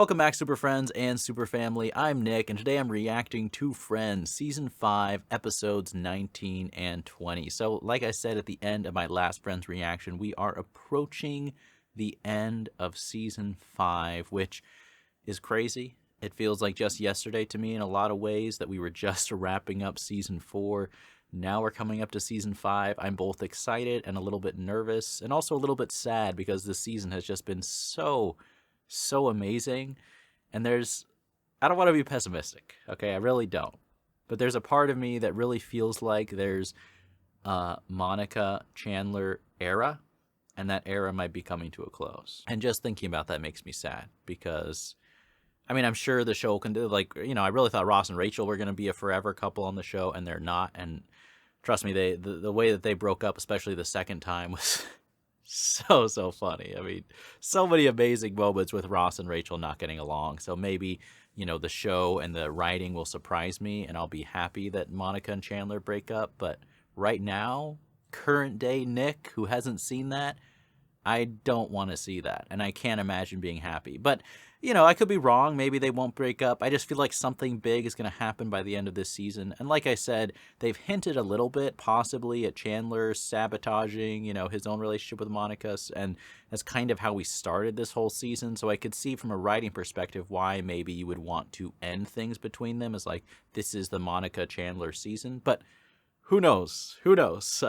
Welcome back, Super Friends and Super Family. I'm Nick, and today I'm reacting to Friends, Season 5, Episodes 19 and 20. So, like I said at the end of my last Friends reaction, we are approaching the end of Season 5, which is crazy. It feels like just yesterday to me in a lot of ways that we were just wrapping up Season 4. Now we're coming up to Season 5. I'm both excited and a little bit nervous, and also a little bit sad because this season has just been so amazing. And I don't want to be pessimistic, okay? I really don't. But there's a part of me that really feels like there's a Monica Chandler era, and that era might be coming to a close. And just thinking about that makes me sad because, I mean, I'm sure the show can do, like, you know, I really thought Ross and Rachel were going to be a forever couple on the show, and they're not. And trust me, the way that they broke up, especially the second time, was so funny. I mean, so many amazing moments with Ross and Rachel not getting along. So maybe, you know, the show and the writing will surprise me and I'll be happy that Monica and Chandler break up. But right now, current day Nick, who hasn't seen that, I don't want to see that. And I can't imagine being happy. But, you know, I could be wrong. Maybe they won't break up. I just feel like something big is going to happen by the end of this season. And like I said, they've hinted a little bit, possibly, at Chandler sabotaging, you know, his own relationship with Monica. And that's kind of how we started this whole season. So I could see from a writing perspective why maybe you would want to end things between them as like, this is the Monica Chandler season. But who knows? Who knows?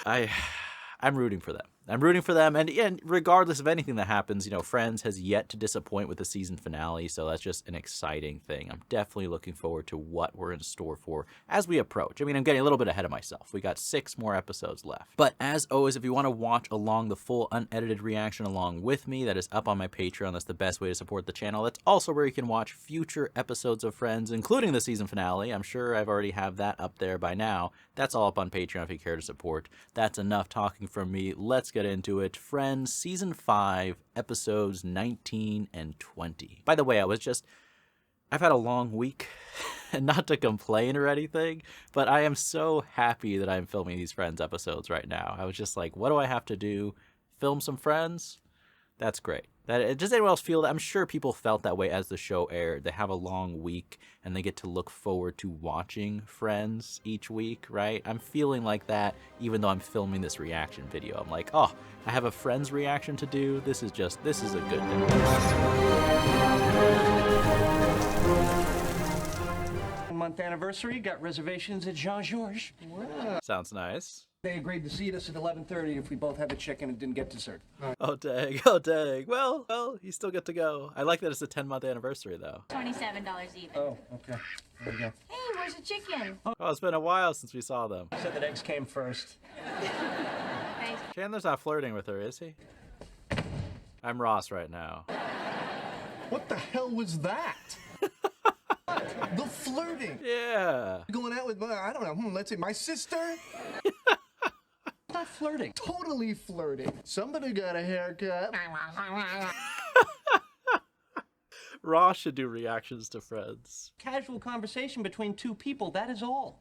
I'm rooting for them. I'm rooting for them, and regardless of anything that happens, you know, Friends has yet to disappoint with the season finale, so that's just an exciting thing. I'm definitely looking forward to what we're in store for as we approach. I mean, I'm getting a little bit ahead of myself. We got 6 more episodes left. But as always, if you want to watch along the full unedited reaction along with me, that is up on my Patreon. That's the best way to support the channel. That's also where you can watch future episodes of Friends, including the season finale. I'm sure I've already have that up there by now. That's all up on Patreon if you care to support. That's enough talking from me. Let's get into it. Friends, Season 5, Episodes 19 and 20. By the way, I've had a long week, and not to complain or anything, but I am so happy that I'm filming these Friends episodes right now. I was just like, what do I have to do? Film some Friends? That's great. Does anyone else feel that? I'm sure people felt that way as the show aired. They have a long week and they get to look forward to watching Friends each week, right? I'm feeling like that even though I'm filming this reaction video. I'm like, oh, I have a Friends reaction to do. This is a good day. Month anniversary, got reservations at Jean-Georges. Wow. Sounds nice. They agreed to seat us at 11:30 if we both had the chicken and didn't get dessert. Oh dang, oh dang. Well, you still get to go. I like that it's a 10-month anniversary though. $27 even. Oh, okay. There we go. Hey, where's the chicken? Oh, it's been a while since we saw them. Said that eggs came first. Thanks. Chandler's not flirting with her, is he? I'm Ross right now. What the hell was that? The flirting. Yeah. Going out with, I don't know, let's say my sister? Not flirting. Totally flirting. Somebody got a haircut. Ross should do reactions to Friends. Casual conversation between two people, that is all.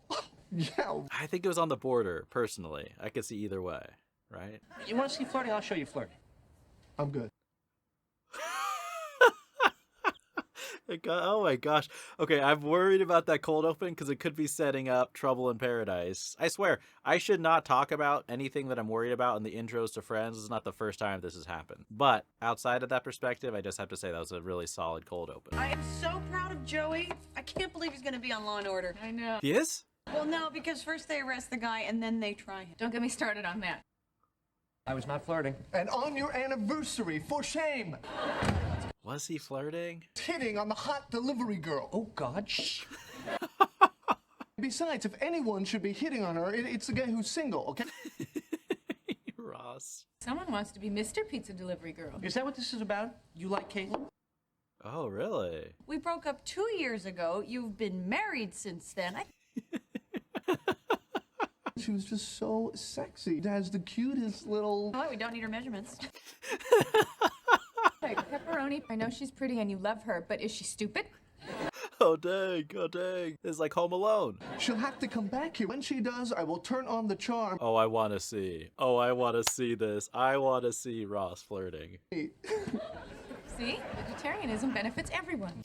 Yeah. I think it was on the border, personally. I could see either way, right? You want to see flirting? I'll show you flirting. I'm good. Oh my gosh. Okay, I'm worried about that cold open because it could be setting up trouble in paradise. I swear, I should not talk about anything that I'm worried about in the intros to Friends. This is not the first time this has happened. But outside of that perspective, I just have to say that was a really solid cold open. I am so proud of Joey. I can't believe he's gonna be on Law & Order. I know. He is? Well, no, because first they arrest the guy and then they try him. Don't get me started on that. I was not flirting. And on your anniversary, for shame, Was he flirting? hitting on the hot delivery girl. Oh, God, shh. Besides, if anyone should be hitting on her, it's the guy who's single, okay? Ross. Someone wants to be Mr. Pizza Delivery Girl. Is that what this is about? You like Caitlin? Oh, really? We broke up 2 years ago. You've been married since then. She was just so sexy. It has the cutest little... Oh, we don't need her measurements. Hey, Pepperoni, I know she's pretty and you love her, but is she stupid? Oh, dang. Oh, dang. It's like Home Alone. She'll have to come back here. When she does, I will turn on the charm. Oh, I want to see. Oh, I want to see this. I want to see Ross flirting. See? Vegetarianism benefits everyone.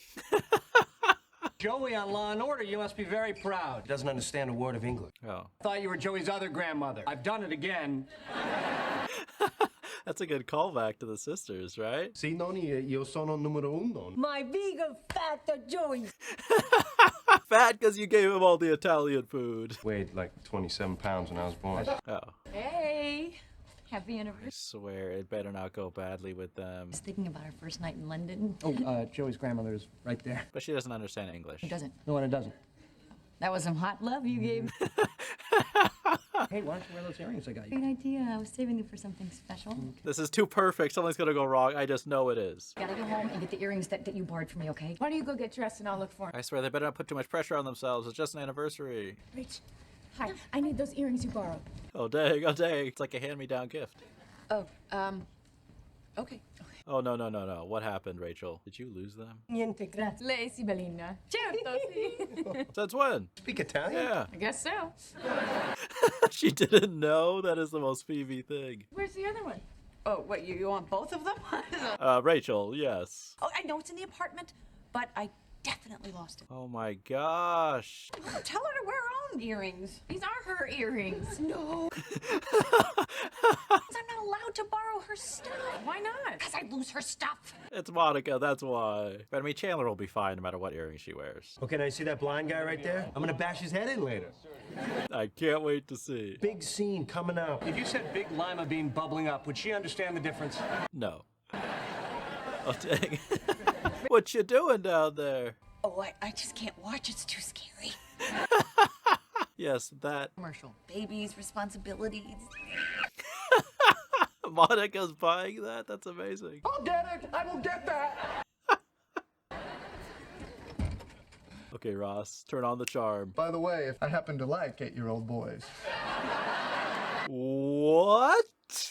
Joey on Law and Order, you must be very proud. Doesn't understand a word of English. Oh. Thought you were Joey's other grandmother. I've done it again. That's a good callback to the sisters, right? Sì, Noni, io sono numero uno. My vegan fat Joey. Fat because you gave him all the Italian food. Weighed like 27 pounds when I was born. Oh. Hey, happy I anniversary. swear, it better not go badly with them. I was thinking about our first night in London. Oh, Joey's grandmother is right there. But she doesn't understand English. Who doesn't? No one, it doesn't. That was some hot love you gave. Hey, why don't you wear those earrings I got you? Great idea. I was saving them for something special. This is too perfect. Something's gonna go wrong. I just know it is. Gotta go home and get the earrings that you borrowed from me, okay? Why don't you go get dressed and I'll look for him? I swear they better not put too much pressure on themselves. It's just an anniversary. Rach, hi. I need those earrings you borrowed. Oh dang, oh dang. It's like a hand-me-down gift. Oh, okay. Oh no, no, no, no. What happened, Rachel? Did you lose them? Niente, grazie. Lei si bellina. Certo, sì. Since when? Speak Italian? Yeah. I guess so. She didn't know? That is the most Phoebe thing. Where's the other one? Oh, what, you want both of them? Rachel, yes. Oh, I know it's in the apartment, but I definitely lost it. Oh my gosh. Tell her to wear her own earrings. These are her earrings. No. I'm not allowed to borrow her stuff. Why not? Because I lose her stuff. It's Monica, that's why. But I mean, Chandler will be fine no matter what earrings she wears. Okay, now you see that blind guy right there? I'm gonna bash his head in later. I can't wait to see. Big scene coming up. If you said big lima bean bubbling up, would she understand the difference? No. Oh, dang. What you doing down there? Oh, I just can't watch. It's too scary. Yes, that. Commercial. Babies, responsibilities. Monica's buying that? That's amazing. I'll get it. I will get that. Okay, Ross, turn on the charm. By the way, if I happen to like 8-year-old boys. What?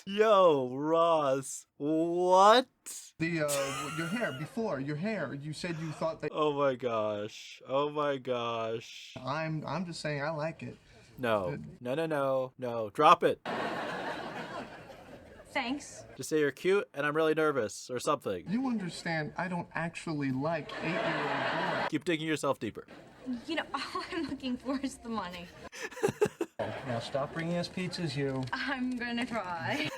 Yo, Ross, what? Your hair, before, your hair, you said you thought that... Oh my gosh. Oh my gosh. I'm just saying I like it. No. No, no, no. No. Drop it. Thanks. Just say you're cute and I'm really nervous or something. You understand, I don't actually like 8-year-old boys. Keep digging yourself deeper. You know, all I'm looking for is the money. Now stop bringing us pizzas, you. I'm gonna try.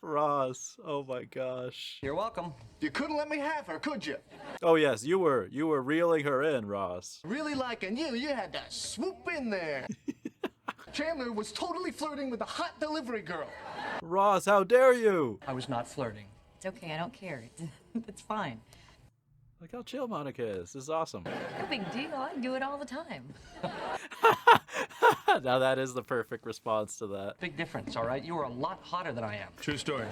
Ross, oh my gosh. You're welcome. You couldn't let me have her, could you? Oh yes, you were reeling her in, Ross. Really liking you had to swoop in there. Chandler was totally flirting with a hot delivery girl. Ross, how dare you? I was not flirting. It's okay. I don't care. It's fine. Look how chill Monica is. This is awesome. No big deal. I do it all the time. Now that is the perfect response to that. Big difference, all right? You were a lot hotter than I am. True story.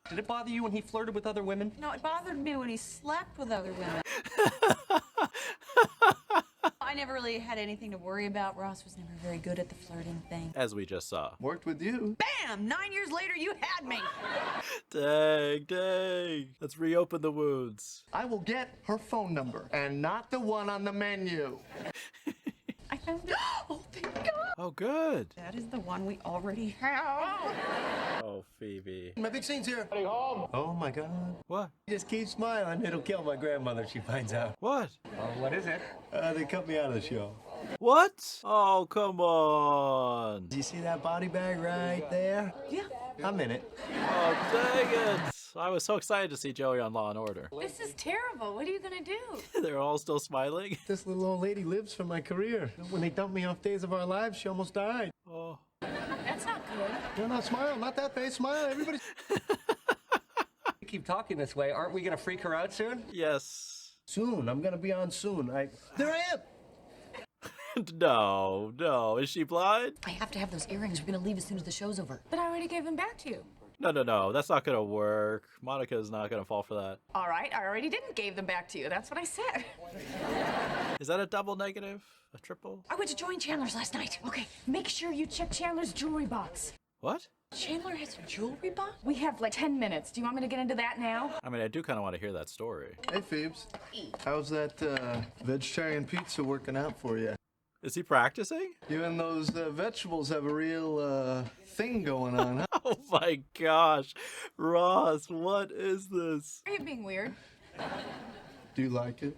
Did it bother you when he flirted with other women? No, it bothered me when he slept with other women. I never really had anything to worry about. Ross was never very good at the flirting thing. As we just saw. Worked with you. Bam! 9 years later, you had me. Dang, dang. Let's reopen the wounds. I will get her phone number, and not the one on the menu. I found it. Oh, thank God. Oh, good. That is the one we already have. Oh, Phoebe. My big scene's here. Oh my God. What? Just keep smiling. It'll kill my grandmother if she finds out. What? What is it? They cut me out of the show. What? Oh, come on. Do you see that body bag right there? Yeah. I'm in it. Oh, dang it. I was so excited to see Joey on Law & Order. This is terrible. What are you gonna do? They're all still smiling. This little old lady lives for my career. When they dumped me off Days of Our Lives, she almost died. Oh. That's not good. No, no, smile, not that face, smile, everybody. You keep talking this way. Aren't we gonna freak her out soon? Yes. Soon. I'm gonna be on soon. There I am. No, no. Is she blind? I have to have those earrings. We're gonna leave as soon as the show's over. But I already gave them back to you. No, no, no. That's not gonna work. Monica's not gonna fall for that. All right, I already didn't give them back to you. That's what I said. Is that a double negative? A triple? I went to join Chandler's last night. Okay, make sure you check Chandler's jewelry box. What? Chandler has a jewelry box? We have like 10 minutes. Do you want me to get into that now? I mean, I do kind of want to hear that story. Hey, Phoebes. How's that vegetarian pizza working out for you? Is he practicing? You and those vegetables have a real thing going on, huh? Oh my gosh. Ross, what is this? Are you being weird? Do you like it?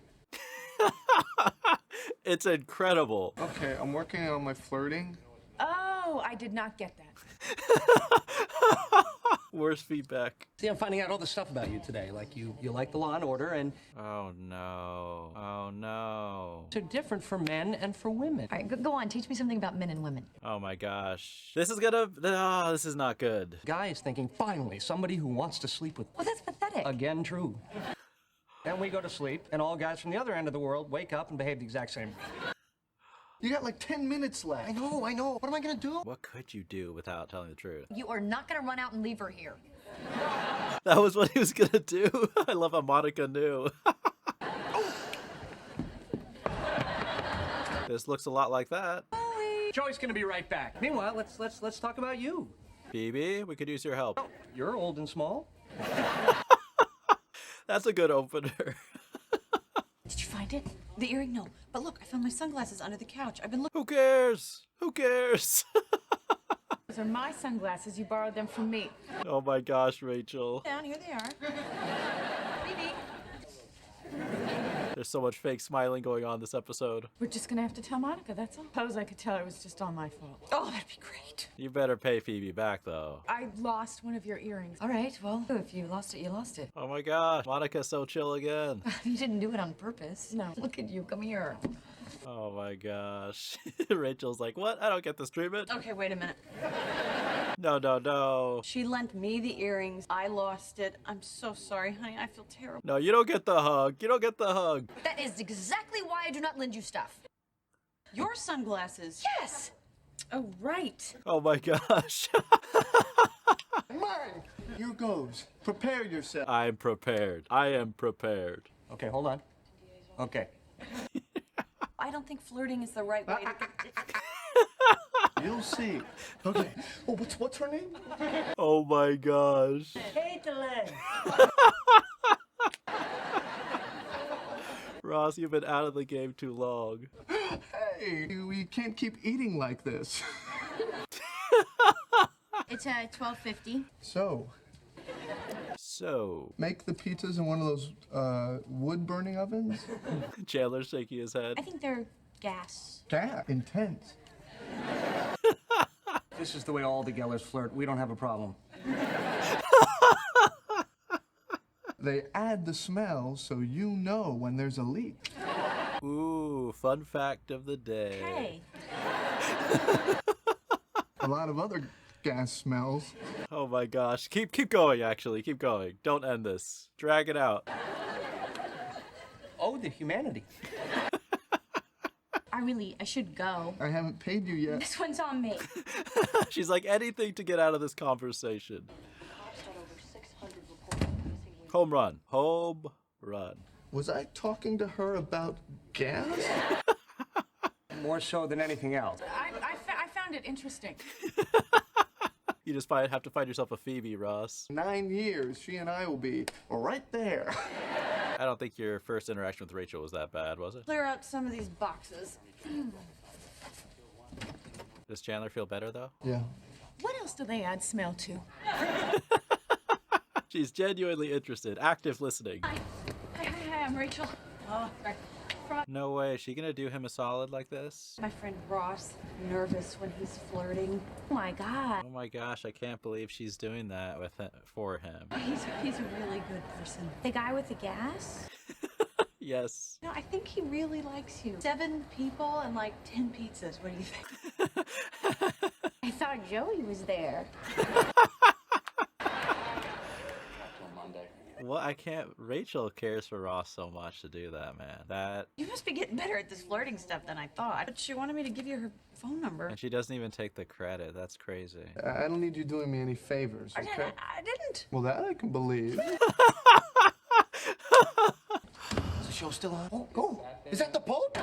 It's incredible. Okay, I'm working on my flirting. Oh, I did not get that. Worst feedback. See, I'm finding out all the stuff about you today. Like you like the Law and Order, and Oh no. Oh no. they're different for men and for women. All right, go on. Teach me something about men and women. Oh my gosh. This is gonna. Oh, this is not good. Guy is thinking, finally, somebody who wants to sleep with. Well, that's pathetic. Again, true. Then we go to sleep, and all guys from the other end of the world wake up and behave the exact same. You got like 10 minutes left. I know. What am I gonna do? What could you do without telling the truth? You are not going to run out and leave her here. That was what he was gonna do. I love how Monica knew. This looks a lot like that. Joey's gonna be right back. Meanwhile, let's talk about you. Phoebe, we could use your help. You're old and small. That's a good opener. Did you find it? The earring? No. But look, I found my sunglasses under the couch. I've been looking. Who cares? Who cares? Those are my sunglasses. You borrowed them from me. Oh my gosh, Rachel. Down here they are. Phoebe. There's so much fake smiling going on this episode. We're just gonna have to tell Monica, that's all. Suppose I could tell her it was just all my fault. Oh, that'd be great. You better pay Phoebe back, though. I lost one of your earrings. All right, well, if you lost it, you lost it. Oh my gosh, Monica's so chill again. You didn't do it on purpose. No. Look at you. Come here. Oh my gosh. Rachel's like, what? I don't get this treatment. Okay, wait a minute. No, no, no. She lent me the earrings. I lost it. I'm so sorry, honey. I feel terrible. No, you don't get the hug. You don't get the hug. That is exactly why I do not lend you stuff. Your sunglasses. Yes. Oh, right. Oh my gosh. Mine. Here goes. Prepare yourself. I'm prepared. I am prepared. Okay, hold on. Okay. I don't think flirting is the right way to get. You'll see. Okay. Oh, what's her name? Oh my gosh. Hate the leg. Ross, you've been out of the game too long. Hey, we can't keep eating like this. It's $12.50. So, make the pizzas in one of those wood-burning ovens? Chandler's shaking his head. I think they're gas. Yeah, intense. This is the way all the Gellers flirt. We don't have a problem. They add the smell so you know when there's a leak. Ooh, fun fact of the day. Hey. A lot of other gas smells. Oh my gosh. Keep going, actually. Keep going. Don't end this. Drag it out. Oh, the humanity. I should go. I haven't paid you yet. This one's on me. She's like, anything to get out of this conversation. Home run. Home run. Was I talking to her about gas? More so than anything else. I found it interesting. You just have to find yourself a Phoebe, Ross. 9 years, she and I will be right there. I don't think your first interaction with Rachel was that bad, was it? Clear out some of these boxes. Does Chandler feel better, though? Yeah. What else do they add smell to? She's genuinely interested. Active listening. Hi, I'm Rachel. Oh, right. No way. Is she gonna do him a solid like this? My friend Ross, nervous when he's flirting. Oh my God. Oh my gosh, I can't believe she's doing that for him. He's a really good person. The guy with the gas? Yes. No, I think he really likes you. 7 people and like 10 pizzas. What do you think? I thought Joey was there. Well, I can't. Rachel cares for Ross so much to do that, man. You must be getting better at this flirting stuff than I thought. But she wanted me to give you her phone number. And she doesn't even take the credit. That's crazy. I don't need you doing me any favors, okay? I didn't. Well, that I can believe. Is the show still on? Oh, go. Is that the Pope?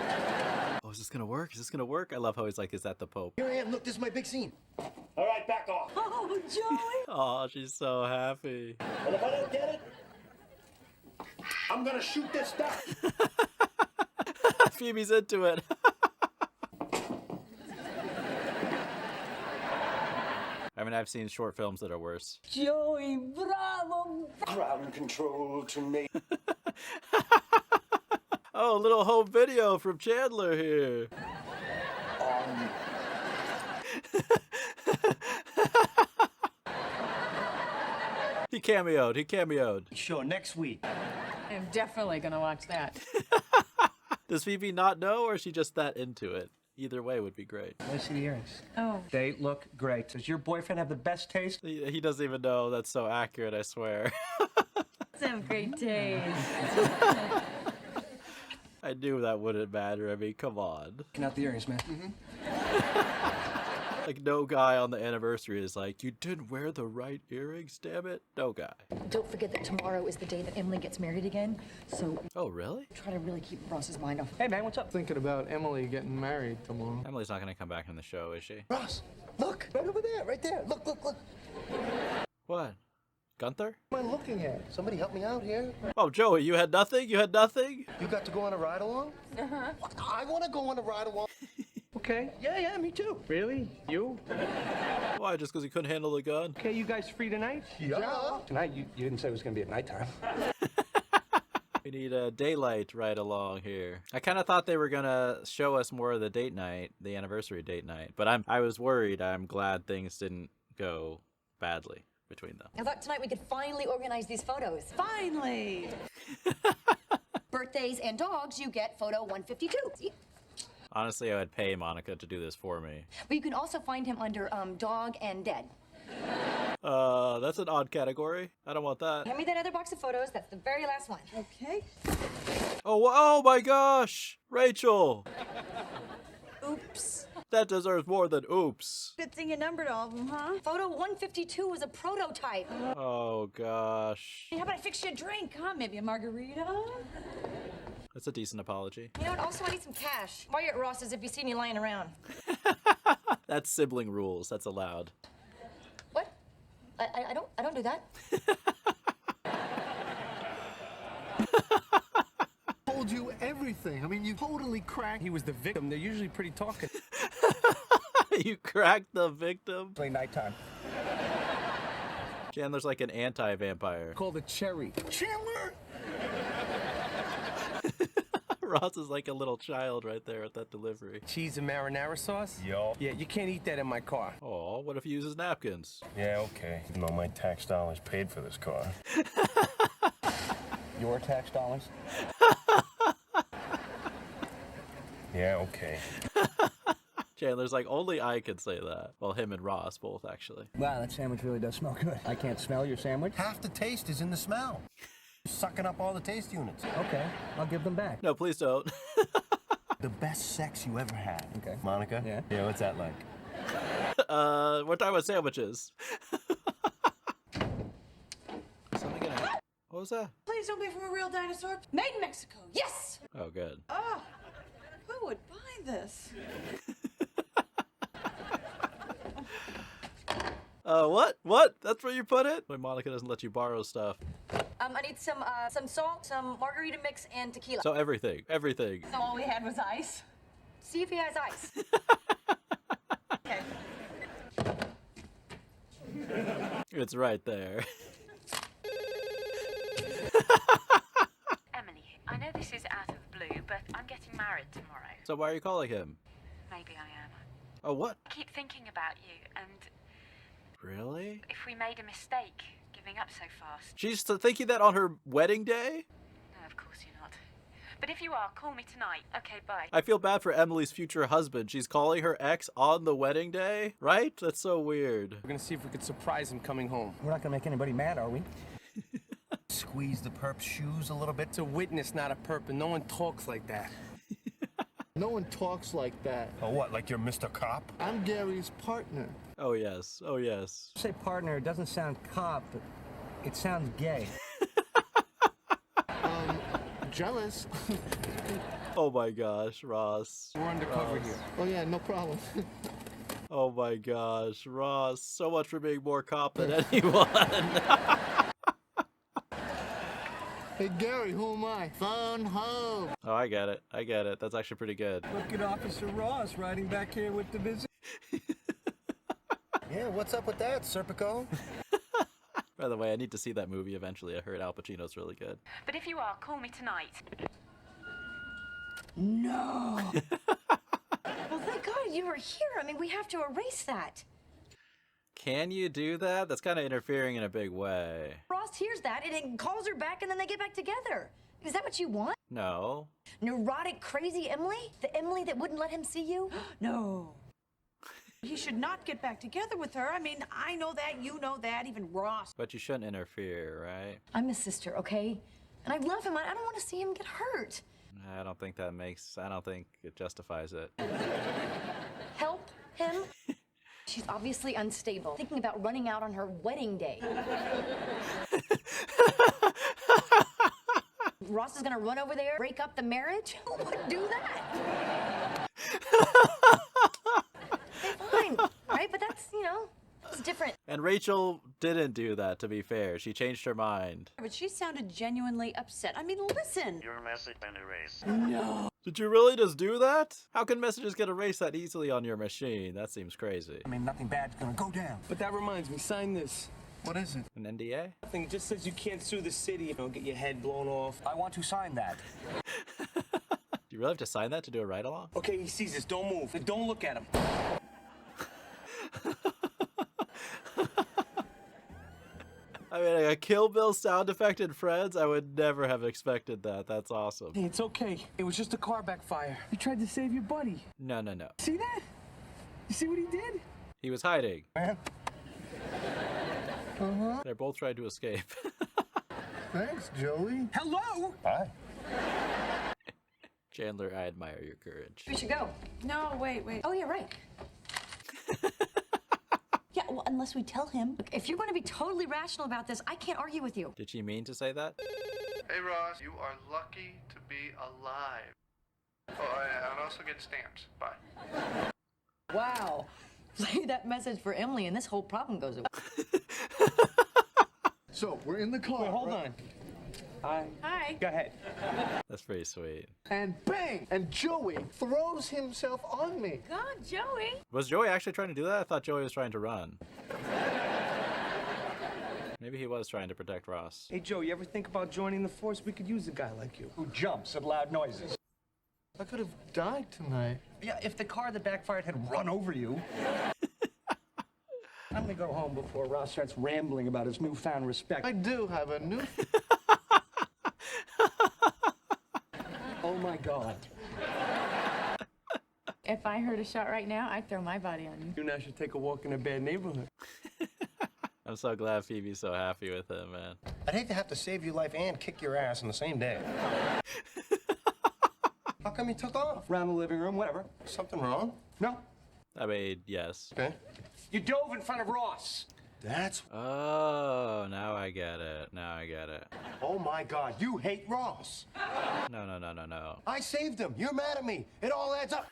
Oh, is this gonna work? Is this gonna work? I love how he's like, is that the Pope? Here I am. Look, this is my big scene. All right, back off. Oh, Joey. Oh, she's so happy. And if I don't get it, I'm gonna shoot this stuff. Phoebe's into it. I've seen short films that are worse. Joey, bravo! Ground control to me. Oh, a little home video from Chandler here. He cameoed. Sure, next week. I'm definitely gonna watch that. Does Phoebe not know, or is she just that into it? Either way would be great. Let me see the earrings. Oh. They look great. Does your boyfriend have the best taste? He doesn't even know. That's so accurate, I swear. Some great taste. I knew that wouldn't matter. I mean, come on. Looking out the earrings, man. Like, no guy on the anniversary is like, you didn't wear the right earrings, damn it. No guy. Don't forget that tomorrow is the day that Emily gets married again, so Oh, really? try to really keep Ross's mind off. Hey, man, what's up? Thinking about Emily getting married tomorrow. Emily's not going to come back in the show, is she? Ross, look, right over there, right there. Look, look, look. What? Gunther? What am I looking at? Somebody help me out here. Oh, Joey, you had nothing? You had nothing? You got to go on a ride along? Uh-huh. I want to go on a ride along. Okay. Yeah, me too. Really? You? Why, just because he couldn't handle the gun? Okay, you guys free tonight? Yeah. Tonight? You didn't say it was going to be at nighttime. We need a daylight right along here. I kind of thought they were gonna show us more of the date night, the anniversary date night, but I was worried. I'm glad things didn't go badly between them. I thought tonight we could finally organize these photos. Finally! Birthdays and dogs, you get photo 152. See? Honestly, I would pay Monica to do this for me. But you can also find him under dog and dead. That's an odd category. I don't want that. Hand me that other box of photos. That's the very last one. Okay. Oh my gosh! Rachel! Oops. That deserves more than oops. Good thing you numbered all of them, huh? Photo 152 was a prototype. Oh gosh. Hey, how about I fix you a drink, huh? Maybe a margarita? That's a decent apology. You know what? Also, I need some cash. While you're at Ross's, if you see me lying around. That's sibling rules. That's allowed. What? I don't do that. Told you everything. I mean, you totally cracked. He was the victim. They're usually pretty talkative. You cracked the victim? Play nighttime. Chandler's like an anti-vampire. Called a cherry. Chandler! Ross is like a little child right there at that delivery. Cheese and marinara sauce? Yo. Yeah, you can't eat that in my car. Oh, what if he uses napkins? Yeah, okay. Even though my tax dollars paid for this car. Your tax dollars? Yeah, okay. Chandler's like, only I could say that. Well, him and Ross both, actually. Wow, that sandwich really does smell good. I can't smell your sandwich? Half the taste is in the smell. Sucking up all the taste units. Okay, I'll give them back. No, please don't. The best sex you ever had. Okay. Monica? Yeah? Yeah, what's that like? We're talking about sandwiches. Something gonna... What was that? Please don't be from a real dinosaur. Made in Mexico. Yes! Oh, good. Oh, who would buy this? What? That's where you put it? When Monica doesn't let you borrow stuff. I need some salt, some margarita mix, and tequila. So everything. So all we had was ice? See if he has ice. Okay. It's right there. Emily, I know this is out of the blue, but I'm getting married tomorrow. So why are you calling him? Maybe I am. Oh, what? I keep thinking about you, and Really? if we made a mistake giving up so fast. She's thinking that on her wedding day? No, of course you're not. But if you are, call me tonight. Okay, bye. I feel bad for Emily's future husband. She's calling her ex on the wedding day, right? That's so weird. We're gonna see if we could surprise him coming home. We're not gonna make anybody mad, are we? Squeeze the perp's shoes a little bit. It's a witness, not a perp, and no one talks like that. No one talks like that. Oh, what, like you're Mr. Cop? I'm Gary's partner. Oh, yes. Oh, yes. Say partner, it doesn't sound cop, but it sounds gay. Jealous. Oh, my gosh, Ross. We're undercover here. Oh, yeah, no problem. Oh, my gosh, Ross. So much for being more cop than anyone. Hey, Gary, who am I? Phone home. Oh, I get it. I get it. That's actually pretty good. Look at Officer Ross riding back here with the visit. Yeah, what's up with that, Serpico? By the way, I need to see that movie eventually. I heard Al Pacino's really good. But if you are, call me tonight. No. Well, thank God you were here. I mean, we have to erase that. Can you do that? That's kind of interfering in a big way. Ross hears that and it calls her back and then they get back together. Is that what you want? No. Neurotic, crazy Emily? The Emily that wouldn't let him see you? No. He should not get back together with her. I mean, I know that, you know that, even Ross. But you shouldn't interfere, right? I'm his sister, okay? And I love him. I don't want to see him get hurt. I don't think it justifies it. Help him? She's obviously unstable, thinking about running out on her wedding day. Ross is gonna run over there, break up the marriage? Who would do that? Okay, fine, all right? But that's, it's different. And Rachel didn't do that, to be fair. She changed her mind. But she sounded genuinely upset. I mean, listen. Your message been erased. No. Did you really just do that? How can messages get erased that easily on your machine? That seems crazy. I mean, nothing bad's gonna go down. But that reminds me, sign this. What is it? An NDA? Nothing. It just says you can't sue the city. Get your head blown off. I want to sign that. Do you really have to sign that to do a ride-along? Okay, he sees us. Don't move. Don't look at him. I mean, a Kill Bill sound effect in Friends? I would never have expected that. That's awesome. Hey, it's okay. It was just a car backfire. You tried to save your buddy. No. See that? You see what he did? He was hiding. Man. They're both trying to escape. Thanks, Joey. Hello? Hi. Chandler, I admire your courage. We should go. No, wait. Oh, yeah, right. Yeah, well, unless we tell him. Look, if you're going to be totally rational about this, I can't argue with you. Did she mean to say that? Hey Ross, you are lucky to be alive. Oh, and also get stamps. Bye. Wow. Play that message for Emily and this whole problem goes away. So, we're in the car. Wait, hold on. Hi. Go ahead. That's pretty sweet. And bang! And Joey throws himself on me. God, Joey. Was Joey actually trying to do that? I thought Joey was trying to run. Maybe he was trying to protect Ross. Hey, Joe, you ever think about joining the force? We could use a guy like you. Who jumps at loud noises? I could have died tonight. Yeah, if the car that backfired had run over you. I'm gonna go home before Ross starts rambling about his newfound respect. I do have a new... Oh my God. If I heard a shot right now, I'd throw my body on you. You and I should take a walk in a bad neighborhood. I'm so glad Phoebe's so happy with him, man. I'd hate to have to save your life and kick your ass in the same day. How come you took off? Around the living room, whatever. Something wrong? No. I mean, yes. Okay. You dove in front of Ross. That's... Oh, now I get it. Oh my God, you hate Ross. No. I saved him. You're mad at me. It all adds up.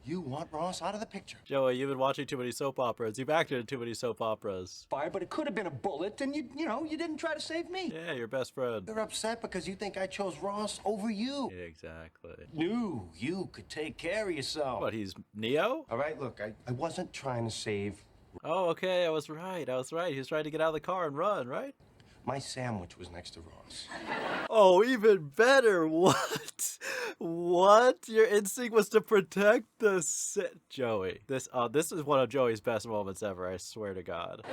You want Ross out of the picture. Joey, you've been watching too many soap operas. You've acted in too many soap operas. Fire, but it could have been a bullet, and you didn't try to save me. Yeah, your best friend. You're upset because you think I chose Ross over you. Exactly. No, you could take care of yourself. What, he's Neo? All right, look, I wasn't trying to save... Oh, okay, I was right. He was trying to get out of the car and run, right? My sandwich was next to Ross. Oh, even better. What? What? Your instinct was to protect the Joey. This is one of Joey's best moments ever, I swear to God.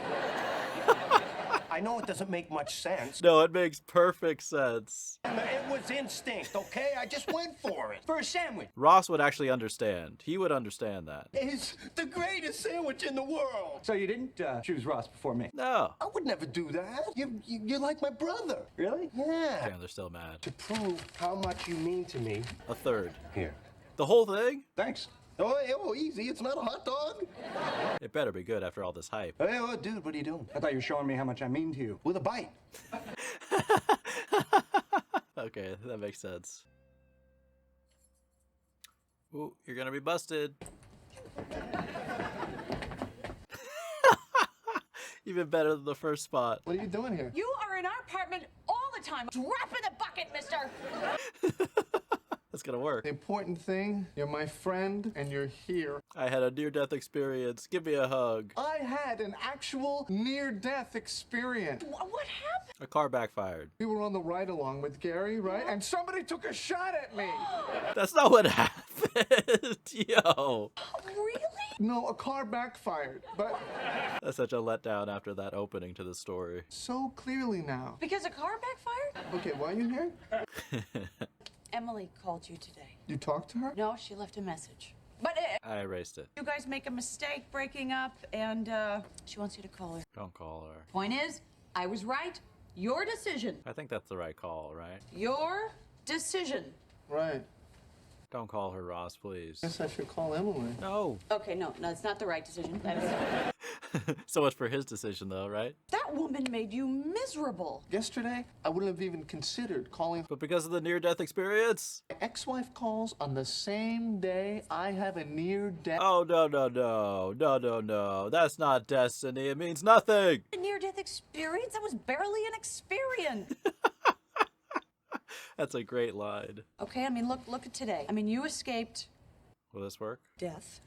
I know it doesn't make much sense. No, it makes perfect sense. It was instinct, okay? I just went for it. For a sandwich. Ross would actually understand. He would understand that. It's the greatest sandwich in the world. So you didn't choose Ross before me? No. I would never do that. You're like my brother. Really? Yeah. Chandler's still mad. To prove how much you mean to me. A third. Here. The whole thing? Thanks. Oh, easy. It's not a hot dog. It better be good after all this hype. Hey, oh, dude, what are you doing? I thought you were showing me how much I mean to you. With a bite. Okay, that makes sense. Ooh, you're gonna be busted. Even better than the first spot. What are you doing here? You are in our apartment all the time. Drop in the bucket, mister. That's gonna work. The important thing, you're my friend and you're here. I had a near-death experience. Give me a hug. I had an actual near-death experience. What happened? A car backfired. We were on the ride-along with Gary, right? And somebody took a shot at me. That's not what happened. Yo. Really? No, a car backfired, but That's such a letdown after that opening to the story. so clearly now. Because a car backfired? Okay, why are you here? Emily called you today. You talked to her? No, she left a message. But I erased it. you guys make a mistake breaking up, and she wants you to call her. Don't call her. Point is, I was right. Your decision. I think that's the right call, right? Your decision. Right. Don't call her, Ross, please. Guess I should call Emily. No. Okay, no, it's not the right decision. So much for his decision, though, right? That woman made you miserable. Yesterday, I wouldn't have even considered calling. But because of the near-death experience? My ex-wife calls on the same day I have a near-death. Oh, no. That's not destiny. It means nothing. A near-death experience? That was barely an experience. That's a great line. Okay, I mean, look at today. I mean, you escaped Will this work? death.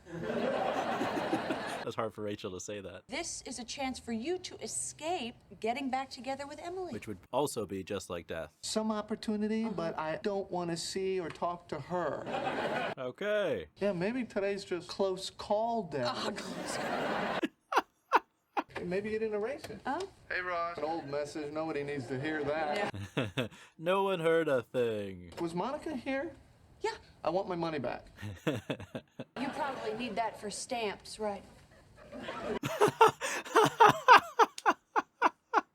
That's hard for Rachel to say that. This is a chance for you to escape getting back together with Emily. Which would also be just like death. Some opportunity, but I don't want to see or talk to her. Okay. Yeah, maybe today's just close call death. Maybe you didn't erase it. Oh? Hey, Ross. An old message. Nobody needs to hear that. No one heard a thing. Was Monica here? Yeah. I want my money back. You probably need that for stamps, right?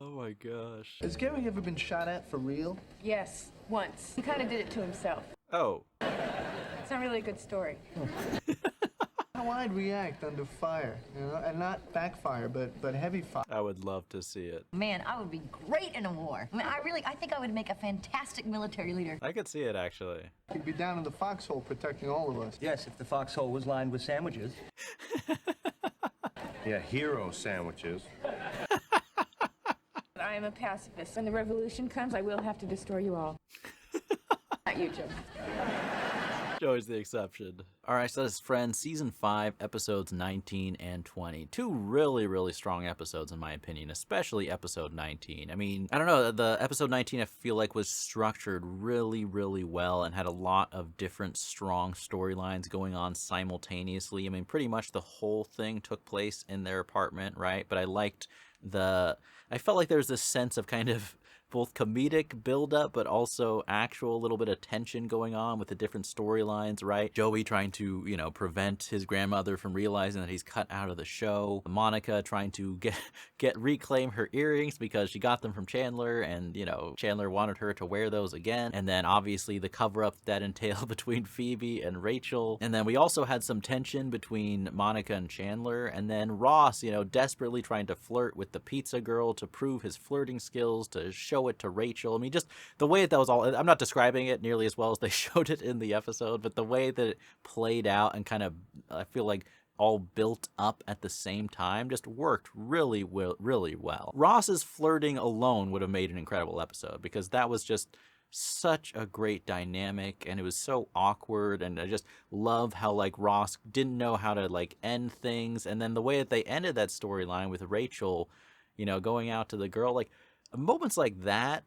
Oh my gosh. Has Gary ever been shot at for real? Yes, once. He kind of did it to himself. Oh. It's not really a good story. How I'd react under fire, you know, and not backfire, but heavy fire. I would love to see it. Man, I would be great in a war. I mean, I think I would make a fantastic military leader. I could see it, actually. He'd be down in the foxhole protecting all of us. Yes, if the foxhole was lined with sandwiches. Yeah, hero sandwiches. I am a pacifist. When the revolution comes, I will have to destroy you all. Not you, Joe. Joey's the exception. All right, so that's Friends, Season 5, Episodes 19 and 20. Two really, really strong episodes, in my opinion, especially Episode 19. I mean, I don't know, the Episode 19, I feel like, was structured really, really well and had a lot of different strong storylines going on simultaneously. I mean, pretty much the whole thing took place in their apartment, right? But I felt like there was this sense of kind of both comedic build-up, but also actual little bit of tension going on with the different storylines, right? Joey trying to, prevent his grandmother from realizing that he's cut out of the show. Monica trying to reclaim her earrings because she got them from Chandler, and, Chandler wanted her to wear those again. And then, obviously, the cover-up that entailed between Phoebe and Rachel. And then we also had some tension between Monica and Chandler. And then Ross, desperately trying to flirt with the pizza girl to prove his flirting skills, to show it to Rachel. I mean, just the way that was all, I'm not describing it nearly as well as they showed it in the episode, but the way that it played out and kind of, I feel like, all built up at the same time just worked really well. Ross's flirting alone would have made an incredible episode, because that was just such a great dynamic, and it was so awkward, and I just love how, like, Ross didn't know how to, like, end things, and then the way that they ended that storyline with Rachel, going out to the girl, like, moments like that,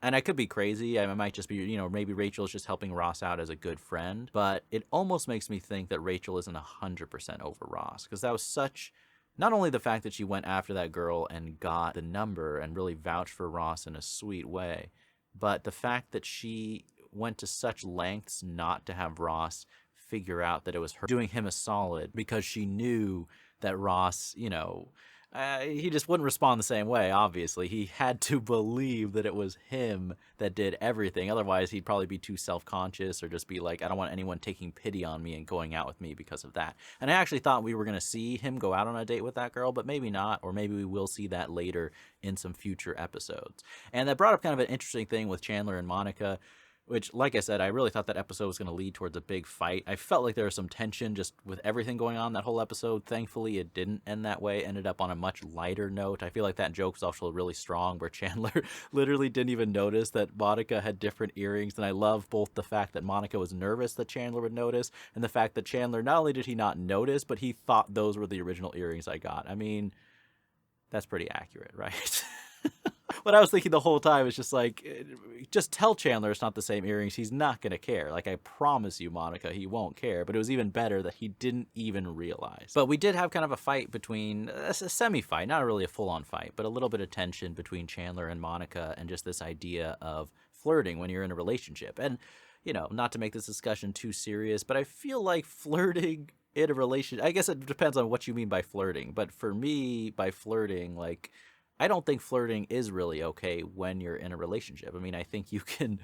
and I could be crazy, I might just be, maybe Rachel's just helping Ross out as a good friend, but it almost makes me think that Rachel isn't 100% over Ross, because that was such, not only the fact that she went after that girl and got the number and really vouched for Ross in a sweet way, but the fact that she went to such lengths not to have Ross figure out that it was her doing him a solid, because she knew that Ross, he just wouldn't respond the same way, obviously. He had to believe that it was him that did everything. Otherwise, he'd probably be too self-conscious or just be like, I don't want anyone taking pity on me and going out with me because of that. And I actually thought we were going to see him go out on a date with that girl, but maybe not, or maybe we will see that later in some future episodes. And that brought up kind of an interesting thing with Chandler and Monica. which, like I said, I really thought that episode was going to lead towards a big fight. I felt like there was some tension just with everything going on that whole episode. Thankfully, it didn't end that way. It ended up on a much lighter note. I feel like that joke was also really strong, where Chandler literally didn't even notice that Monica had different earrings. And I love both the fact that Monica was nervous that Chandler would notice, and the fact that Chandler, not only did he not notice, but he thought those were the original earrings I got. I mean, that's pretty accurate, right? What I was thinking the whole time is just like, just tell Chandler it's not the same earrings. He's not going to care. Like, I promise you, Monica, he won't care. But it was even better that he didn't even realize. But we did have kind of a fight between, a semi-fight, not really a full-on fight, but a little bit of tension between Chandler and Monica, and just this idea of flirting when you're in a relationship. And, you know, not to make this discussion too serious, but I feel like flirting in a relationship, I guess it depends on what you mean by flirting. But for me, by flirting, like, I don't think flirting is really okay when you're in a relationship. I mean, I think you can,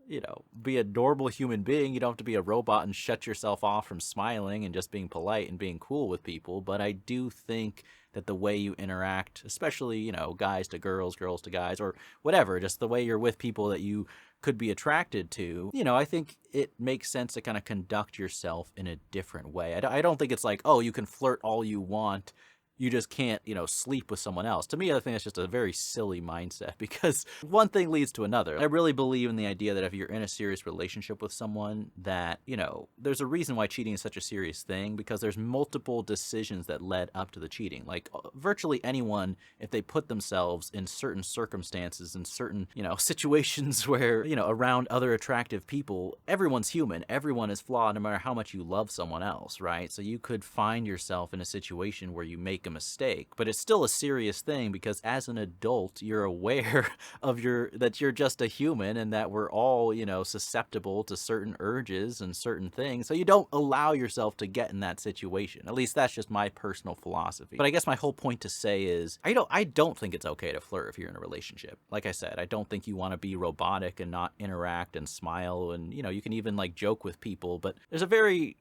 you know, be a normal human being. You don't have to be a robot and shut yourself off from smiling and just being polite and being cool with people. But I do think that the way you interact, especially, you know, guys to girls, girls to guys, or whatever, just the way you're with people that you could be attracted to, you know, I think it makes sense to kind of conduct yourself in a different way. I don't think it's like, oh, you can flirt all you want, you just can't, you know, sleep with someone else. To me, I think that's just a very silly mindset, because one thing leads to another. I really believe in the idea that if you're in a serious relationship with someone, that, you know, there's a reason why cheating is such a serious thing, because there's multiple decisions that led up to the cheating. Like, virtually anyone, if they put themselves in certain circumstances and certain, you know, situations where, you know, around other attractive people, everyone's human. Everyone is flawed, no matter how much you love someone else, right? So you could find yourself in a situation where you make a mistake, but it's still a serious thing, because as an adult, you're aware of that you're just a human, and that we're all, you know, susceptible to certain urges and certain things. So you don't allow yourself to get in that situation. At least that's just my personal philosophy. But I guess my whole point to say is, I don't think it's okay to flirt if you're in a relationship. Like I said, I don't think you want to be robotic and not interact and smile, and, you know, you can even like joke with people, but there's a very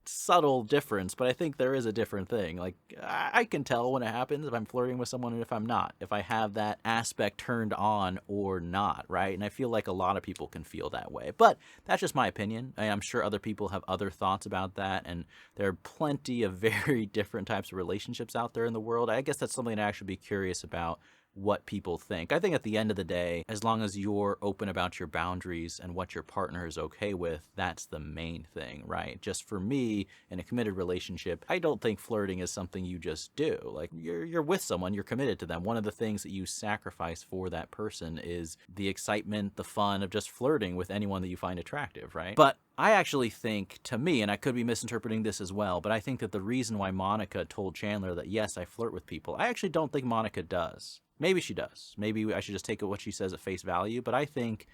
subtle difference. But I think there is a different thing. Like, I can tell when it happens, if I'm flirting with someone and if I'm not, if I have that aspect turned on or not, right? And I feel like a lot of people can feel that way, but that's just my opinion. I'm sure other people have other thoughts about that, and there are plenty of very different types of relationships out there in the world. I guess that's something to actually be curious about, what people think. I think at the end of the day, as long as you're open about your boundaries and what your partner is okay with, that's the main thing, right? Just for me, in a committed relationship, I don't think flirting is something you just do. Like, you're with someone, you're committed to them. One of the things that you sacrifice for that person is the excitement, the fun of just flirting with anyone that you find attractive, right? But I actually think, to me, and I could be misinterpreting this as well, but I think that the reason why Monica told Chandler that, yes, I flirt with people, I actually don't think Monica does. Maybe she does. Maybe I should just take what she says at face value, but I think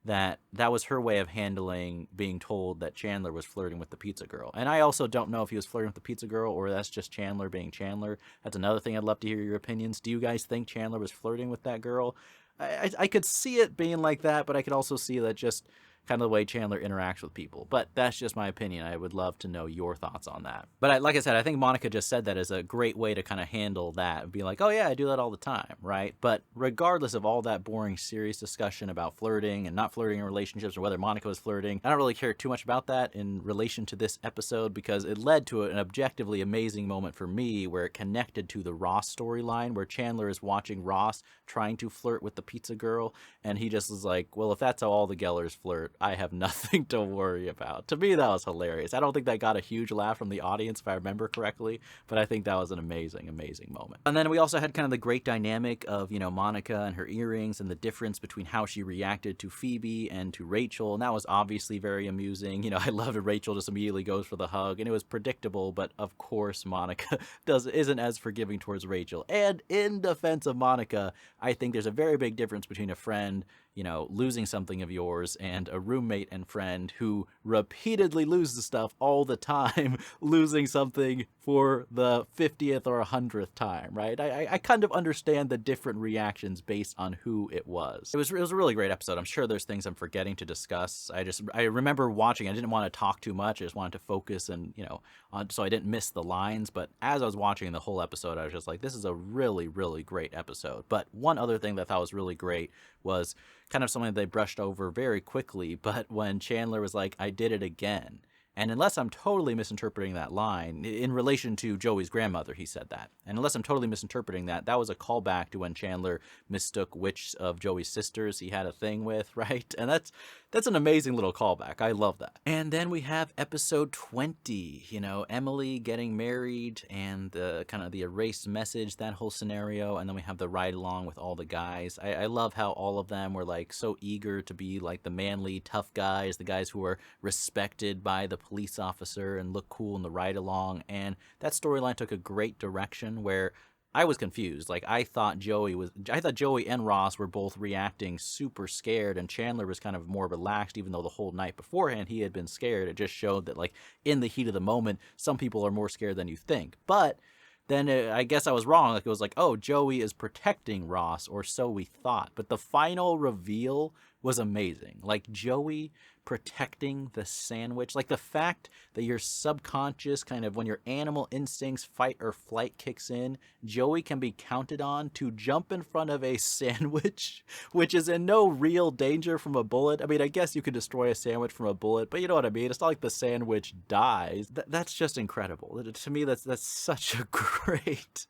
that was her way of handling being told that Chandler was flirting with the pizza girl. And I also don't know if he was flirting with the pizza girl, or that's just Chandler being Chandler. That's another thing I'd love to hear your opinions. Do you guys think Chandler was flirting with that girl? I could see it being like that, but I could also see that just kind of the way Chandler interacts with people. But that's just my opinion. I would love to know your thoughts on that. But like I said, I think Monica just said that as a great way to kind of handle that. Be like, oh yeah, I do that all the time, right? But regardless of all that boring, serious discussion about flirting and not flirting in relationships, or whether Monica was flirting, I don't really care too much about that in relation to this episode, because it led to an objectively amazing moment for me, where it connected to the Ross storyline, where Chandler is watching Ross trying to flirt with the pizza girl, and he just is like, well, if that's how all the Gellers flirt, I have nothing to worry about. To me, that was hilarious. I don't think that got a huge laugh from the audience, if I remember correctly, but I think that was an amazing, amazing moment. And then we also had kind of the great dynamic of, you know, Monica and her earrings, and the difference between how she reacted to Phoebe and to Rachel, and that was obviously very amusing. You know, I loved it. Rachel just immediately goes for the hug, and it was predictable, but of course Monica isn't as forgiving towards Rachel. And in defense of Monica, I think there's a very big difference between a friend, you know, losing something of yours, and a roommate and friend who repeatedly loses stuff all the time, losing something for the 50th or 100th time, right? I kind of understand the different reactions based on who it was. It was a really great episode. I'm sure there's things I'm forgetting to discuss. I remember watching, I didn't want to talk too much. I just wanted to focus and, you know, so I didn't miss the lines. But as I was watching the whole episode, I was just like, this is a really, really great episode. But one other thing that I thought was really great was kind of something they brushed over very quickly. But when Chandler was like, I did it again. And unless I'm totally misinterpreting that line, in relation to Joey's grandmother, he said that. And unless I'm totally misinterpreting that, that was a callback to when Chandler mistook which of Joey's sisters he had a thing with, right? And that's an amazing little callback. I love that. And then we have episode 20, you know, Emily getting married and the kind of the erased message, that whole scenario. And then we have the ride along with all the guys. I love how all of them were like so eager to be like the manly, tough guys, the guys who are respected by the police officer and look cool in the ride along. And that storyline took a great direction where I was confused. Like, I thought Joey and Ross were both reacting super scared, and Chandler was kind of more relaxed, even though the whole night beforehand he had been scared. It just showed that, like, in the heat of the moment, some people are more scared than you think. But then I guess I was wrong. Like, it was like, oh, Joey is protecting Ross, or so we thought. But the final reveal was amazing. Like, Joey protecting the sandwich. Like, the fact that your subconscious, kind of when your animal instincts, fight or flight kicks in, Joey can be counted on to jump in front of a sandwich, which is in no real danger from a bullet. I mean, I guess you could destroy a sandwich from a bullet, but you know what I mean? It's not like the sandwich dies. That's just incredible. To me, that's such a great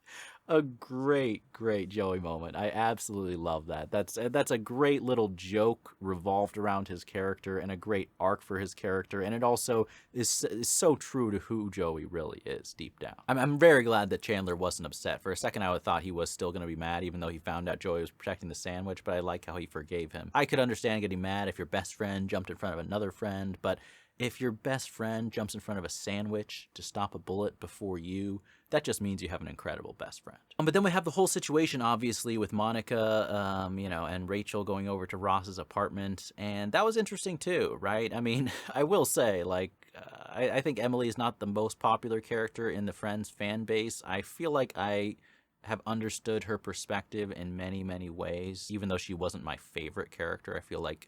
Joey moment. I absolutely love that. That's a great little joke revolved around his character and a great arc for his character, and it also is so true to who Joey really is deep down. I'm very glad that Chandler wasn't upset. For a second I thought he was still going to be mad, even though he found out Joey was protecting the sandwich, but I like how he forgave him. I could understand getting mad if your best friend jumped in front of another friend, but if your best friend jumps in front of a sandwich to stop a bullet before you, that just means you have an incredible best friend. But then we have the whole situation, obviously, with Monica, you know, and Rachel going over to Ross's apartment, and that was interesting too, right? I mean, I will say, like, I think Emily is not the most popular character in the Friends fan base. I feel like I have understood her perspective in many, many ways, even though she wasn't my favorite character. I feel like,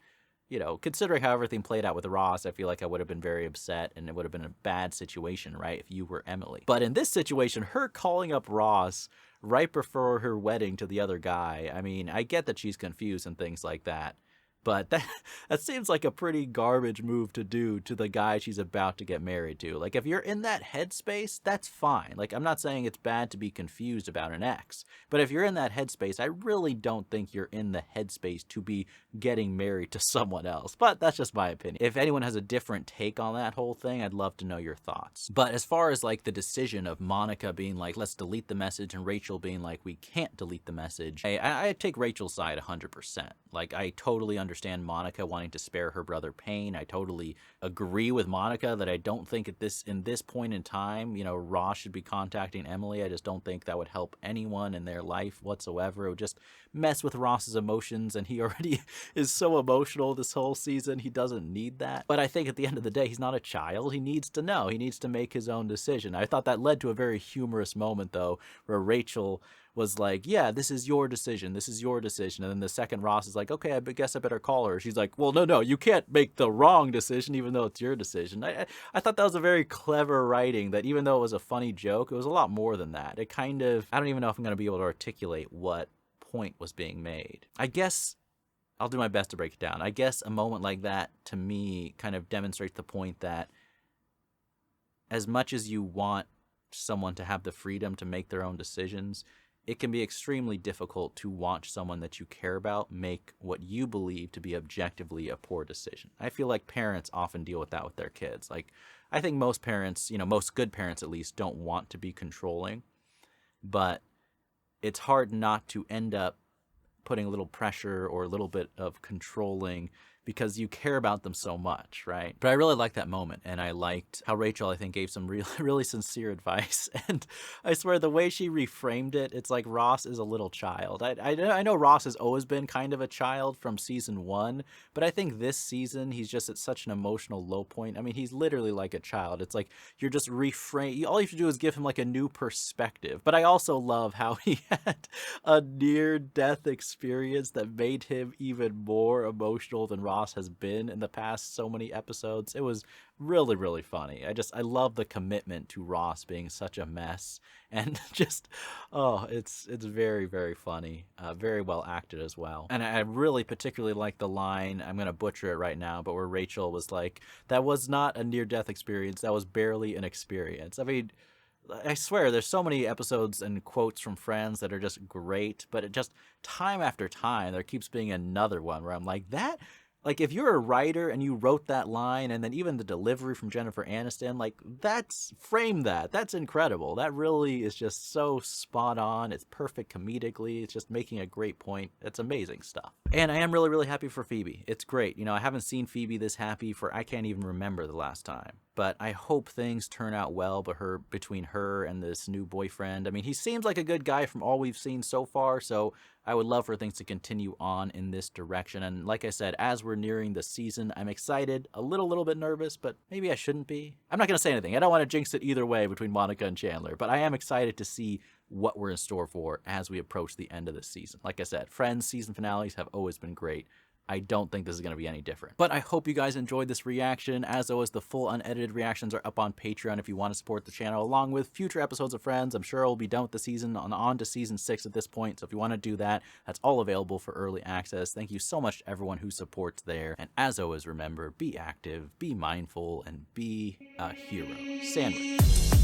you know, considering how everything played out with Ross, I feel like I would have been very upset and it would have been a bad situation, right, if you were Emily. But in this situation, her calling up Ross right before her wedding to the other guy, I mean, I get that she's confused and things like that, but that seems like a pretty garbage move to do to the guy she's about to get married to. Like, if you're in that headspace, that's fine. Like, I'm not saying it's bad to be confused about an ex, but if you're in that headspace, I really don't think you're in the headspace to be getting married to someone else. But that's just my opinion. If anyone has a different take on that whole thing, I'd love to know your thoughts. But as far as, like, the decision of Monica being like, let's delete the message, and Rachel being like, we can't delete the message, I take Rachel's side 100%. Like, I totally understand Monica wanting to spare her brother pain. I totally agree with Monica that I don't think in this point in time, you know, Ross should be contacting Emily. I just don't think that would help anyone in their life whatsoever. It would just mess with Ross's emotions, and he already is so emotional this whole season. He doesn't need that. But I think at the end of the day, he's not a child. He needs to know. He needs to make his own decision. I thought that led to a very humorous moment, though, where Rachel was like, yeah, this is your decision. This is your decision. And then the second Ross is like, okay, I guess I better call her. She's like, well, no, you can't make the wrong decision, even though it's your decision. I thought that was a very clever writing, that even though it was a funny joke, it was a lot more than that. It kind of, I don't even know if I'm going to be able to articulate what point was being made. I guess I'll do my best to break it down. I guess a moment like that, to me, kind of demonstrates the point that as much as you want someone to have the freedom to make their own decisions, it can be extremely difficult to watch someone that you care about make what you believe to be objectively a poor decision. I feel like parents often deal with that with their kids. Like, I think most parents, you know, most good parents at least, don't want to be controlling, but it's hard not to end up putting a little pressure or a little bit of controlling because you care about them so much, right? But I really liked that moment, and I liked how Rachel, I think, gave some really sincere advice. And I swear, the way she reframed it, it's like Ross is a little child. I know Ross has always been kind of a child from season 1, but I think this season, he's just at such an emotional low point. I mean, he's literally like a child. It's like you're just reframe. All you have to do is give him like a new perspective. But I also love how he had a near-death experience that made him even more emotional than Ross Ross has been in the past so many episodes. It was really, really funny. I love the commitment to Ross being such a mess, and just, oh, it's very, very funny. Very well acted as well. And I really particularly like the line, I'm gonna butcher it right now, but where Rachel was like, that was not a near-death experience, that was barely an experience. I mean, I swear there's so many episodes and quotes from Friends that are just great, but it just, time after time, there keeps being another one where I'm like, that, like, if you're a writer and you wrote that line, and then even the delivery from Jennifer Aniston, like, frame that. That's incredible. That really is just so spot on. It's perfect comedically. It's just making a great point. It's amazing stuff. And I am really, really happy for Phoebe. It's great. You know, I haven't seen Phoebe this happy for, I can't even remember the last time. But I hope things turn out well between her and this new boyfriend. I mean, he seems like a good guy from all we've seen so far, so I would love for things to continue on in this direction. And like I said, as we're nearing the season, I'm excited, a little bit nervous, but maybe I shouldn't be. I'm not going to say anything. I don't want to jinx it either way between Monica and Chandler, but I am excited to see what we're in store for as we approach the end of the season. Like I said, Friends season finales have always been great. I don't think this is going to be any different. But I hope you guys enjoyed this reaction. As always, the full unedited reactions are up on Patreon if you want to support the channel, along with future episodes of Friends. I'm sure we'll be done with the season, on to season 6 at this point. So if you want to do that, that's all available for early access. Thank you so much to everyone who supports there. And as always, remember, be active, be mindful, and be a hero. Sandwich.